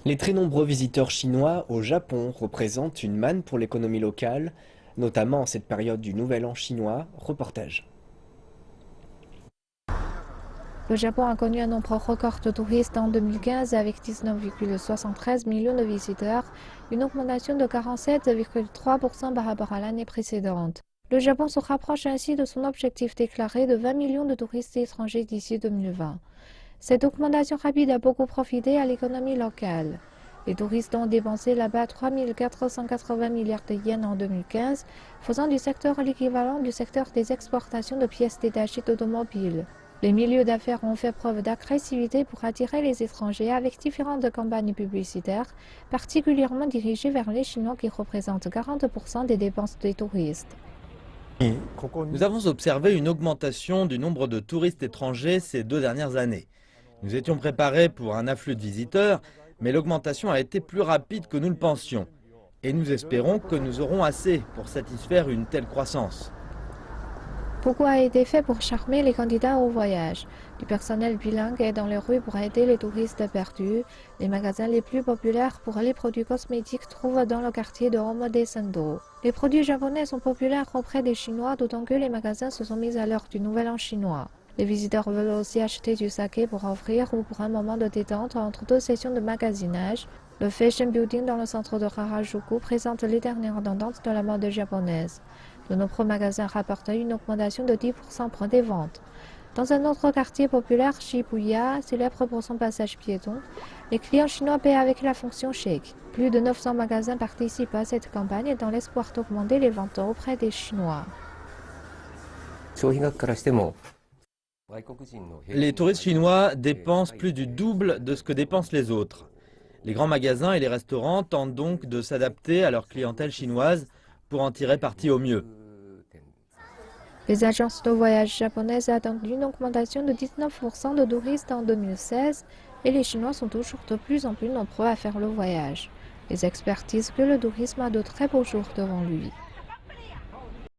Les très nombreux visiteurs chinois au Japon représentent une manne pour l'économie locale, notamment en cette période du Nouvel An chinois. Reportage. Le Japon a connu un nombre record de touristes en 2015 avec 19,73 millions de visiteurs, une augmentation de 47,3% par rapport à l'année précédente. Le Japon se rapproche ainsi de son objectif déclaré de 20 millions de touristes étrangers d'ici 2020. Cette augmentation rapide a beaucoup profité à l'économie locale. Les touristes ont dépensé là-bas 3 480 milliards de yens en 2015, faisant du secteur l'équivalent du secteur des exportations de pièces détachées d'automobiles. Les milieux d'affaires ont fait preuve d'agressivité pour attirer les étrangers avec différentes campagnes publicitaires, particulièrement dirigées vers les Chinois qui représentent 40% des dépenses des touristes. Nous avons observé une augmentation du nombre de touristes étrangers ces 2 dernières années. Nous étions préparés pour un afflux de visiteurs, mais l'augmentation a été plus rapide que nous le pensions. Et nous espérons que nous aurons assez pour satisfaire une telle croissance. Beaucoup a été fait pour charmer les candidats au voyage. Du personnel bilingue est dans les rues pour aider les touristes perdus. Les magasins les plus populaires pour les produits cosmétiques trouvent dans le quartier de Omotesando. Les produits japonais sont populaires auprès des Chinois, d'autant que les magasins se sont mis à l'heure du Nouvel An chinois. Les visiteurs veulent aussi acheter du saké pour offrir ou pour un moment de détente entre deux sessions de magasinage. Le Fashion Building dans le centre de Harajuku présente les dernières tendances de la mode japonaise. De nombreux magasins rapportent une augmentation de 10% pour des ventes. Dans un autre quartier populaire, Shibuya, célèbre pour son passage piéton, les clients chinois paient avec la fonction chèque. Plus de 900 magasins participent à cette campagne dans l'espoir d'augmenter les ventes auprès des Chinois. Les touristes chinois dépensent plus du double de ce que dépensent les autres. Les grands magasins et les restaurants tentent donc de s'adapter à leur clientèle chinoise pour en tirer parti au mieux. Les agences de voyage japonaises attendent une augmentation de 19% de touristes en 2016 et les Chinois sont toujours de plus en plus nombreux à faire le voyage. Les experts disent que le tourisme a de très beaux jours devant lui.